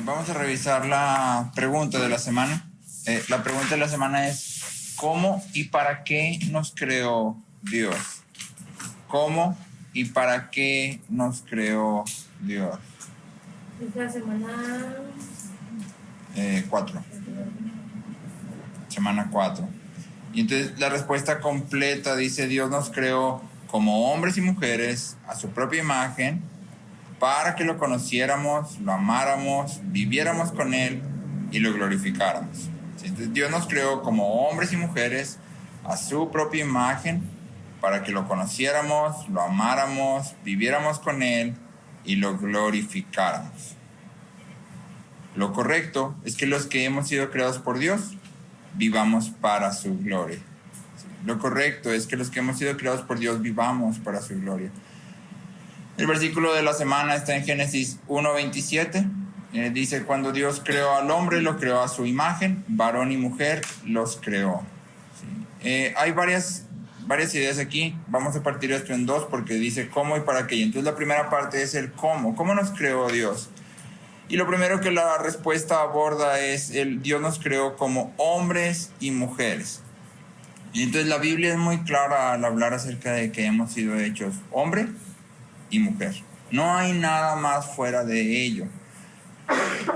Vamos a revisar la pregunta de la semana. La pregunta de la semana es: ¿cómo y para qué nos creó Dios? ¿Cómo y para qué nos creó Dios? Es la semana 4. Semana 4. Y entonces la respuesta completa dice: Dios nos creó como hombres y mujeres a su propia imagen, para que lo conociéramos, lo amáramos, viviéramos con Él y lo glorificáramos. ¿Sí? Entonces Dios nos creó como hombres y mujeres a su propia imagen, para que lo conociéramos, lo amáramos, viviéramos con Él y lo glorificáramos. Lo correcto es que los que hemos sido creados por Dios vivamos para su gloria. ¿Sí? Lo correcto es que los que hemos sido creados por Dios vivamos para su gloria. El versículo de la semana está en Génesis 1:27. Dice: cuando Dios creó al hombre, lo creó a su imagen, varón y mujer los creó. ¿Sí? Hay varias ideas aquí. Vamos a partir esto en dos, porque dice cómo y para qué. Entonces la primera parte es el cómo. ¿Cómo nos creó Dios? Y lo primero que la respuesta aborda es Dios nos creó como hombres y mujeres. Y entonces la Biblia es muy clara al hablar acerca de que hemos sido hechos hombre y mujer. No hay nada más fuera de ello.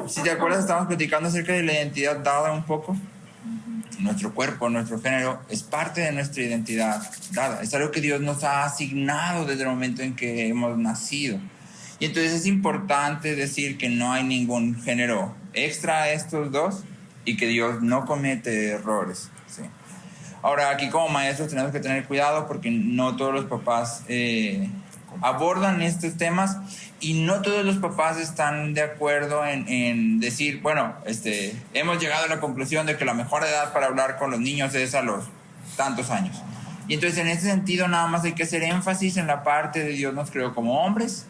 Si te acuerdas, estábamos platicando acerca de la identidad dada un poco. Nuestro cuerpo, nuestro género es parte de nuestra identidad dada. Es algo que Dios nos ha asignado desde el momento en que hemos nacido. Y entonces es importante decir que no hay ningún género extra a estos dos y que Dios no comete errores. ¿Sí? Ahora, aquí como maestros tenemos que tener cuidado, porque no todos los papás abordan estos temas, y no todos los papás están de acuerdo en decir, bueno, hemos llegado a la conclusión de que la mejor edad para hablar con los niños es a los tantos años. Y entonces en ese sentido nada más hay que hacer énfasis en la parte de Dios nos creó como hombres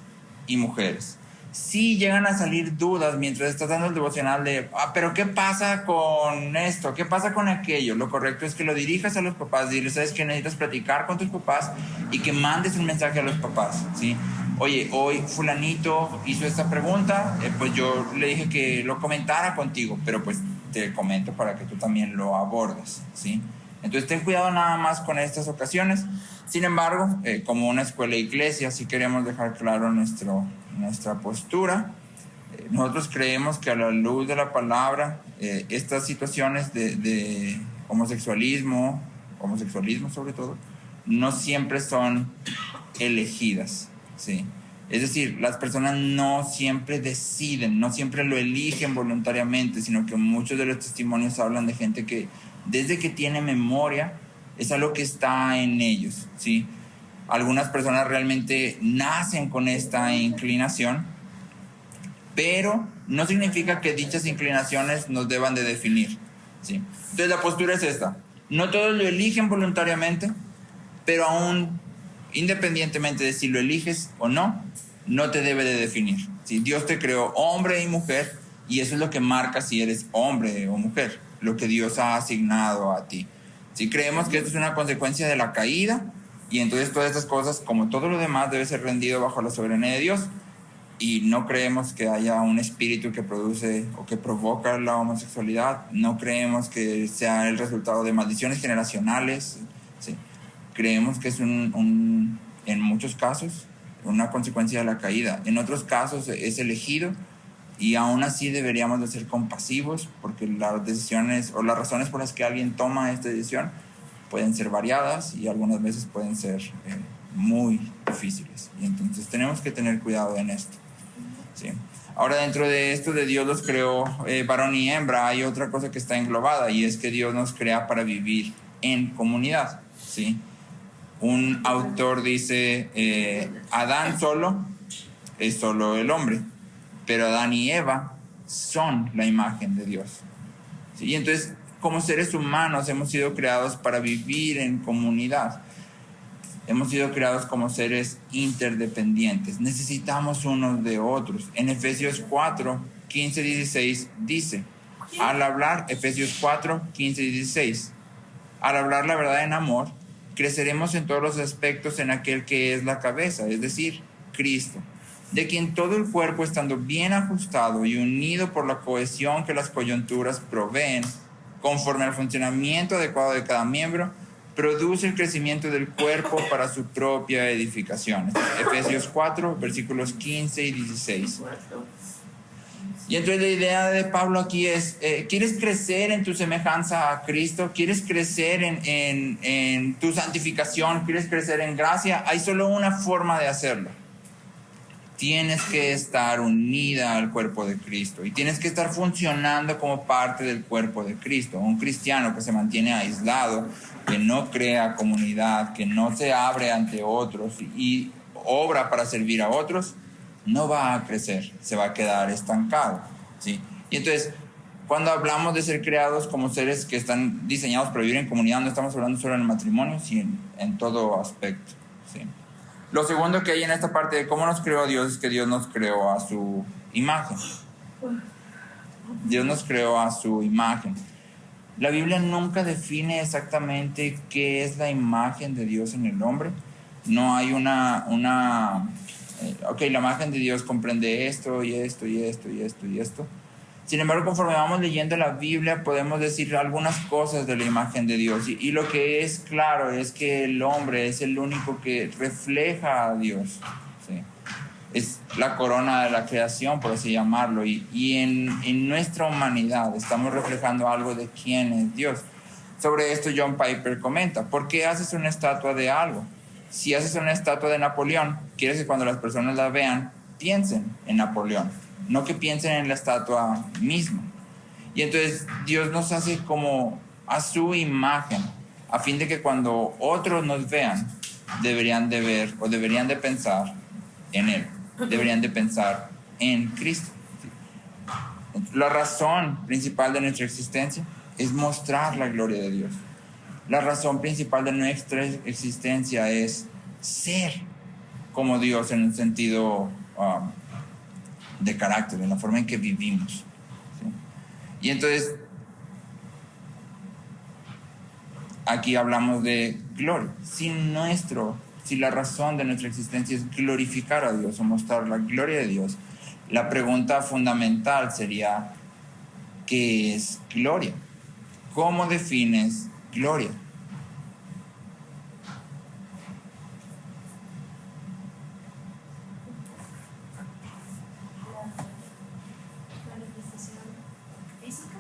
y mujeres. Si llegan a salir dudas mientras estás dando el devocional de, pero ¿qué pasa con esto? ¿Qué pasa con aquello? Lo correcto es que lo dirijas a los papás, diles, ¿sabes qué? Necesitas platicar con tus papás y que mandes un mensaje a los papás, ¿sí? Oye, hoy fulanito hizo esta pregunta, pues yo le dije que lo comentara contigo, pero pues te comento para que tú también lo abordes, ¿sí? Entonces ten cuidado nada más con estas ocasiones. Sin embargo, como una escuela e iglesia, sí queremos dejar claro nuestra postura. Nosotros creemos que a la luz de la palabra, estas situaciones de homosexualismo sobre todo, no siempre son elegidas, ¿sí? Es decir, las personas no siempre deciden, no siempre lo eligen voluntariamente, sino que muchos de los testimonios hablan de gente que desde que tiene memoria es algo que está en ellos, ¿sí? Algunas personas realmente nacen con esta inclinación, pero no significa que dichas inclinaciones nos deban de definir, ¿sí? Entonces la postura es esta: no todos lo eligen voluntariamente, pero aún independientemente de si lo eliges o no, no te debe de definir, ¿sí? Dios te creó hombre y mujer, y eso es lo que marca si eres hombre o mujer, lo que Dios ha asignado a ti. Si creemos que esto es una consecuencia de la caída, y entonces todas estas cosas, como todo lo demás, debe ser rendido bajo la soberanía de Dios, y no creemos que haya un espíritu que produce o que provoca la homosexualidad, no creemos que sea el resultado de maldiciones generacionales, ¿sí? Creemos que es en muchos casos una consecuencia de la caída. En otros casos es elegido, y aún así deberíamos de ser compasivos, porque las decisiones o las razones por las que alguien toma esta decisión pueden ser variadas y algunas veces pueden ser muy difíciles, y entonces tenemos que tener cuidado en esto, ¿sí? Ahora, dentro de esto de Dios los creó varón y hembra, hay otra cosa que está englobada, y es que Dios nos crea para vivir en comunidad, ¿sí? Un autor dice, Adán solo es solo el hombre, pero Adán y Eva son la imagen de Dios, ¿sí? Y entonces, como seres humanos hemos sido creados para vivir en comunidad. Hemos sido creados como seres interdependientes. Necesitamos unos de otros. En Efesios 4, 15 y 16 dice, al hablar, Efesios 4, 15 y 16, al hablar la verdad en amor, creceremos en todos los aspectos en aquel que es la cabeza, es decir, Cristo. de quien todo el cuerpo, estando bien ajustado y unido por la cohesión que las coyunturas proveen, conforme al funcionamiento adecuado de cada miembro, produce el crecimiento del cuerpo para su propia edificación. Efesios 4, versículos 15 y 16. Y entonces la idea de Pablo aquí es, ¿quieres crecer en tu semejanza a Cristo? ¿Quieres crecer en tu santificación? ¿Quieres crecer en gracia? Hay solo una forma de hacerlo. Tienes que estar unida al cuerpo de Cristo y tienes que estar funcionando como parte del cuerpo de Cristo. Un cristiano que se mantiene aislado, que no crea comunidad, que no se abre ante otros y obra para servir a otros, no va a crecer, se va a quedar estancado, ¿sí? Y entonces, cuando hablamos de ser creados como seres que están diseñados para vivir en comunidad, no estamos hablando solo en el matrimonio, sino en todo aspecto, ¿sí? Lo segundo que hay en esta parte de cómo nos creó Dios es que Dios nos creó a su imagen. Dios nos creó a su imagen. La Biblia nunca define exactamente qué es la imagen de Dios en el hombre. No hay la imagen de Dios comprende esto y esto y esto y esto y esto. Sin embargo, conforme vamos leyendo la Biblia, podemos decir algunas cosas de la imagen de Dios. Y lo que es claro es que el hombre es el único que refleja a Dios, ¿sí? Es la corona de la creación, por así llamarlo. Y en nuestra humanidad estamos reflejando algo de quién es Dios. Sobre esto John Piper comenta, ¿por qué haces una estatua de algo? Si haces una estatua de Napoleón, quieres que cuando las personas la vean, piensen en Napoleón, no que piensen en la estatua misma. Y entonces Dios nos hace como a su imagen, a fin de que cuando otros nos vean, deberían de ver o deberían de pensar en Él, deberían de pensar en Cristo. La razón principal de nuestra existencia es mostrar la gloria de Dios. La razón principal de nuestra existencia es ser como Dios en un sentido de carácter, en la forma en que vivimos, ¿sí? Y entonces, aquí hablamos de gloria. Si la razón de nuestra existencia es glorificar a Dios o mostrar la gloria de Dios, la pregunta fundamental sería, ¿qué es gloria? ¿Cómo defines gloria? La manifestación física.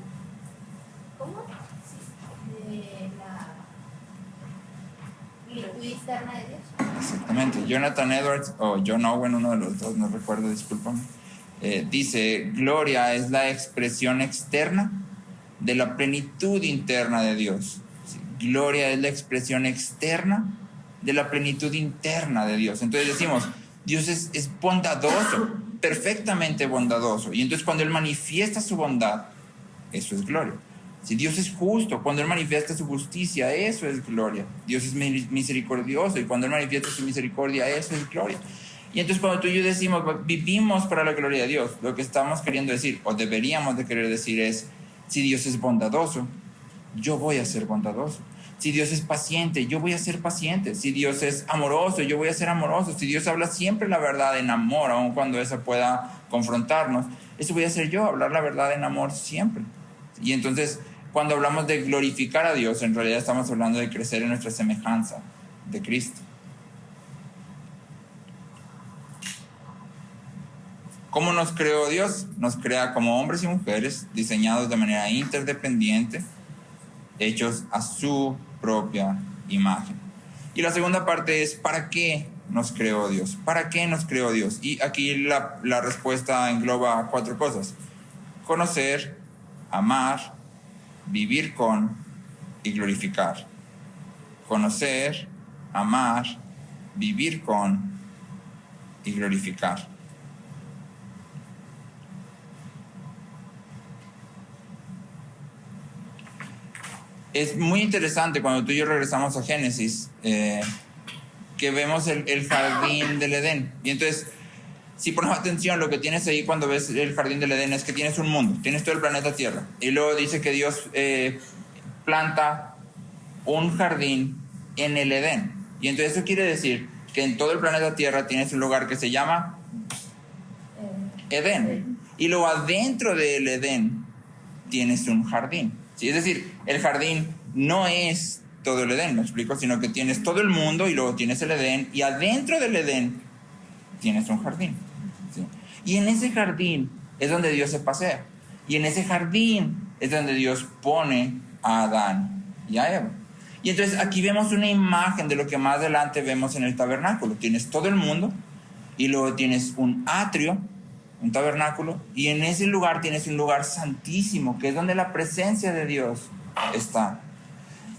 ¿Cómo? Sí. De la virtud interna de Dios. Exactamente. Jonathan Edwards o John Owen, uno de los dos, no recuerdo, discúlpame, dice, gloria es la expresión externa de la plenitud interna de Dios. ¿Sí? Gloria es la expresión externa de la plenitud interna de Dios. Entonces decimos, Dios es bondadoso, perfectamente bondadoso. Y entonces cuando Él manifiesta su bondad, eso es gloria. Si Dios es justo, cuando Él manifiesta su justicia, eso es gloria. Dios es misericordioso y cuando Él manifiesta su misericordia, eso es gloria. Y entonces cuando tú y yo decimos, vivimos para la gloria de Dios, lo que estamos queriendo decir, o deberíamos de querer decir es, si Dios es bondadoso, yo voy a ser bondadoso. Si Dios es paciente, yo voy a ser paciente. Si Dios es amoroso, yo voy a ser amoroso. Si Dios habla siempre la verdad en amor, aun cuando esa pueda confrontarnos, eso voy a hacer yo, hablar la verdad en amor siempre. Y entonces, cuando hablamos de glorificar a Dios, en realidad estamos hablando de crecer en nuestra semejanza de Cristo. ¿Cómo nos creó Dios? Nos crea como hombres y mujeres, diseñados de manera interdependiente, hechos a su propia imagen. Y la segunda parte es, ¿para qué nos creó Dios? ¿Para qué nos creó Dios? Y aquí la respuesta engloba 4 cosas: conocer, amar, vivir con y glorificar. Conocer, amar, vivir con y glorificar. Es muy interesante cuando tú y yo regresamos a Génesis, que vemos el jardín del Edén. Y entonces, si ponemos atención, lo que tienes ahí cuando ves el jardín del Edén es que tienes un mundo, tienes todo el planeta Tierra. Y luego dice que Dios planta un jardín en el Edén. Y entonces eso quiere decir que en todo el planeta Tierra tienes un lugar que se llama Edén. Y luego adentro del Edén tienes un jardín, ¿sí? Es decir, el jardín no es todo el Edén, ¿me explico? Sino que tienes todo el mundo y luego tienes el Edén, y adentro del Edén tienes un jardín, ¿sí? Y en ese jardín es donde Dios se pasea. Y en ese jardín es donde Dios pone a Adán y a Eva. Y entonces aquí vemos una imagen de lo que más adelante vemos en el tabernáculo. Tienes todo el mundo y luego tienes un atrio, un tabernáculo, y en ese lugar tienes un lugar santísimo, que es donde la presencia de Dios está.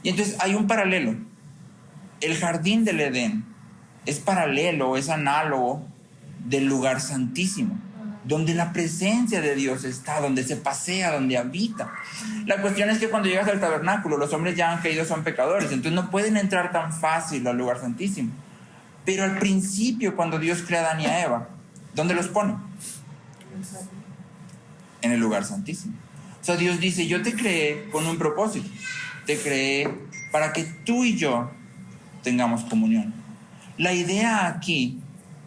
Y entonces hay un paralelo. El jardín del Edén es paralelo, es análogo del lugar santísimo, donde la presencia de Dios está, donde se pasea, donde habita. La cuestión es que cuando llegas al tabernáculo, los hombres ya han caído, son pecadores, entonces no pueden entrar tan fácil al lugar santísimo. Pero al principio, cuando Dios crea a Adán y a Eva, ¿dónde los pone? En el lugar santísimo. O sea, Dios dice, yo te creé con un propósito. Te creé para que tú y yo tengamos comunión. La idea aquí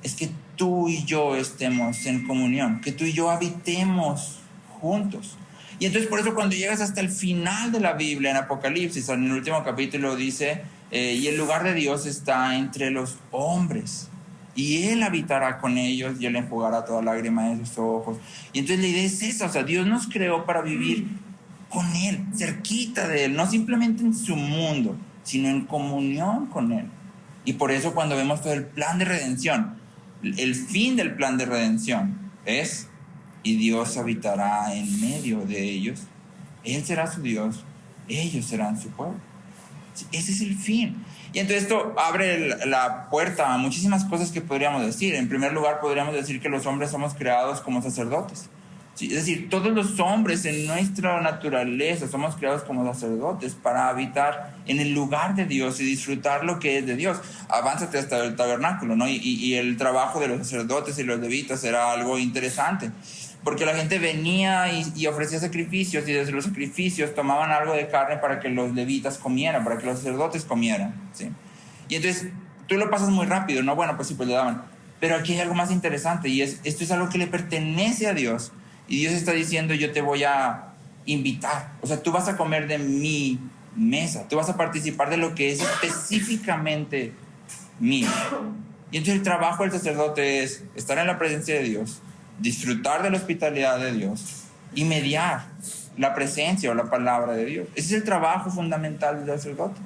es que tú y yo estemos en comunión, que tú y yo habitemos juntos. Y entonces por eso cuando llegas hasta el final de la Biblia, en Apocalipsis, en el último capítulo dice, y el lugar de Dios está entre los hombres, y Él habitará con ellos, y Él enjugará toda lágrima de sus ojos. Y entonces la idea es esa, o sea, Dios nos creó para vivir con Él, cerquita de Él, no simplemente en su mundo, sino en comunión con Él. Y por eso cuando vemos todo el plan de redención, el fin del plan de redención es, y Dios habitará en medio de ellos, Él será su Dios, ellos serán su pueblo. Ese es el fin. Y entonces esto abre la puerta a muchísimas cosas que podríamos decir. En primer lugar, podríamos decir que los hombres somos creados como sacerdotes. ¿Sí? Es decir, todos los hombres en nuestra naturaleza somos creados como sacerdotes para habitar en el lugar de Dios y disfrutar lo que es de Dios. Avánzate hasta el tabernáculo, ¿no? Y el trabajo de los sacerdotes y los levitas era algo interesante, porque la gente venía y ofrecía sacrificios, y desde los sacrificios tomaban algo de carne para que los levitas comieran, para que los sacerdotes comieran, ¿sí? Y entonces tú lo pasas muy rápido, ¿no? Bueno, pues sí, pues le daban. Pero aquí hay algo más interesante, y esto es algo que le pertenece a Dios. Y Dios está diciendo, yo te voy a invitar. O sea, tú vas a comer de mi mesa, tú vas a participar de lo que es específicamente mío. Y entonces el trabajo del sacerdote es estar en la presencia de Dios, disfrutar de la hospitalidad de Dios y mediar la presencia o la palabra de Dios. Ese es el trabajo fundamental del sacerdote.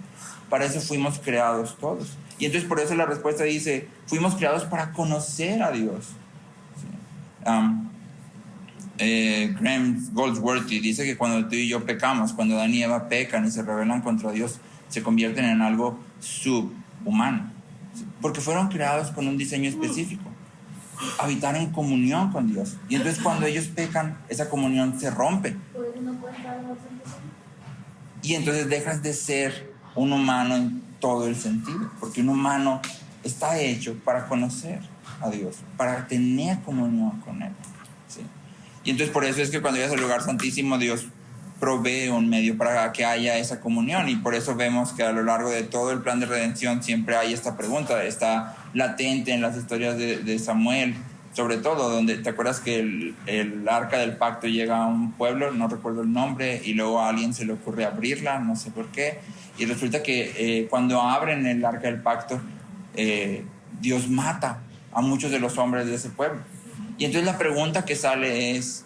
Para eso fuimos creados todos. Y entonces por eso la respuesta dice, fuimos creados para conocer a Dios. ¿Sí? Graham Goldsworthy dice que cuando tú y yo pecamos, cuando Adán y Eva pecan y se rebelan contra Dios, se convierten en algo subhumano, ¿sí? Porque fueron creados con un diseño específico, habitar en comunión con Dios. Y entonces cuando ellos pecan, esa comunión se rompe. Y entonces dejas de ser un humano en todo el sentido, porque un humano está hecho para conocer a Dios, para tener comunión con Él, ¿sí? Y entonces por eso es que cuando llegas al lugar santísimo, Dios provee un medio para que haya esa comunión. Y por eso vemos que a lo largo de todo el plan de redención siempre hay esta pregunta, está latente en las historias de Samuel, sobre todo, donde te acuerdas que el arca del pacto llega a un pueblo, no recuerdo el nombre, y luego a alguien se le ocurre abrirla, no sé por qué, y resulta que cuando abren el arca del pacto, Dios mata a muchos de los hombres de ese pueblo. Y entonces la pregunta que sale es,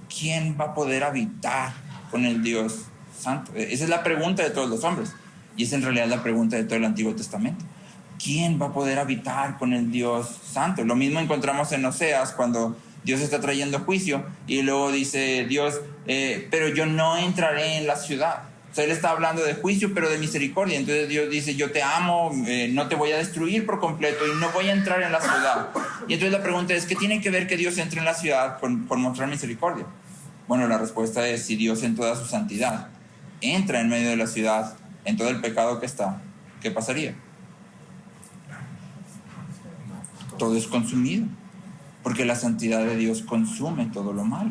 ¿quién va a poder habitar con el Dios Santo? Esa es la pregunta de todos los hombres, y es en realidad la pregunta de todo el Antiguo Testamento. ¿Quién va a poder habitar con el Dios Santo? Lo mismo encontramos en Oseas, cuando Dios está trayendo juicio, y luego dice Dios, pero yo no entraré en la ciudad. O sea, Él está hablando de juicio, pero de misericordia. Entonces Dios dice, yo te amo, no te voy a destruir por completo y no voy a entrar en la ciudad. Y entonces la pregunta es, ¿qué tiene que ver que Dios entre en la ciudad por mostrar misericordia? Bueno, la respuesta es, si Dios en toda su santidad entra en medio de la ciudad, en todo el pecado que está, ¿qué pasaría? Todo es consumido, porque la santidad de Dios consume todo lo malo.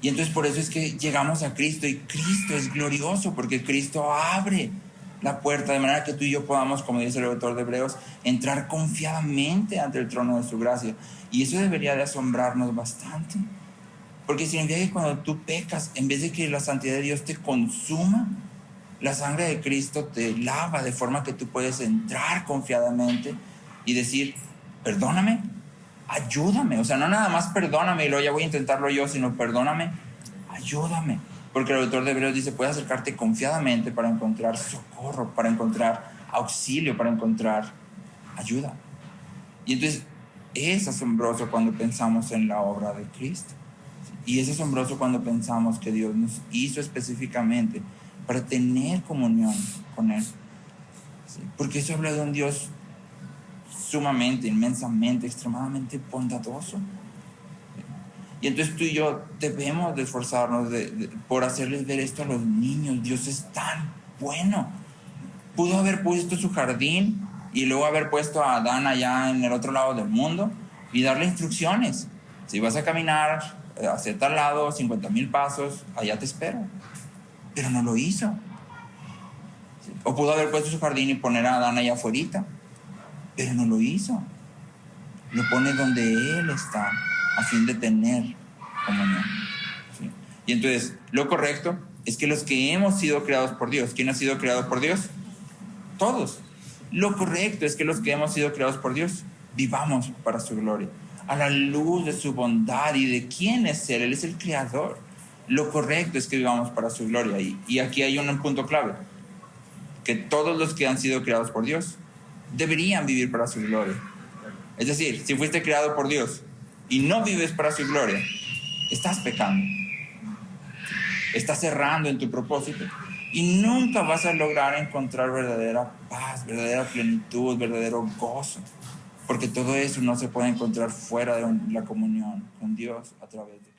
Y entonces por eso es que llegamos a Cristo, y Cristo es glorioso, porque Cristo abre la puerta, de manera que tú y yo podamos, como dice el autor de Hebreos, entrar confiadamente ante el trono de su gracia. Y eso debería de asombrarnos bastante, porque significa que cuando tú pecas, en vez de que la santidad de Dios te consuma, la sangre de Cristo te lava de forma que tú puedes entrar confiadamente y decir, perdóname, ayúdame. O sea, no nada más perdóname y luego ya voy a intentarlo yo, sino perdóname, ayúdame. Porque el autor de Hebreos dice, puedes acercarte confiadamente para encontrar socorro, para encontrar auxilio, para encontrar ayuda. Y entonces es asombroso cuando pensamos en la obra de Cristo. Y es asombroso cuando pensamos que Dios nos hizo específicamente para tener comunión con Él. ¿Sí? Porque eso habla de un Dios sumamente, inmensamente, extremadamente bondadoso. Y entonces tú y yo debemos de esforzarnos por hacerles ver esto a los niños. Dios es tan bueno. Pudo haber puesto su jardín y luego haber puesto a Adán allá en el otro lado del mundo y darle instrucciones. Si vas a caminar hacia tal lado, 50,000 pasos, allá te espero. Pero no lo hizo. O pudo haber puesto su jardín y poner a Adán allá afuera, pero no lo hizo. Lo pone donde Él está, a fin de tener comunión. ¿Sí? Y entonces, lo correcto es que los que hemos sido creados por Dios, ¿quién ha sido creado por Dios? Todos. Lo correcto es que los que hemos sido creados por Dios vivamos para su gloria, a la luz de su bondad y de quién es Él. Él es el creador. Lo correcto es que vivamos para su gloria. Y aquí hay un punto clave, que todos los que han sido creados por Dios deberían vivir para su gloria. Es decir, si fuiste creado por Dios y no vives para su gloria, estás pecando. Estás errando en tu propósito y nunca vas a lograr encontrar verdadera paz, verdadera plenitud, verdadero gozo, porque todo eso no se puede encontrar fuera de la comunión con Dios a través de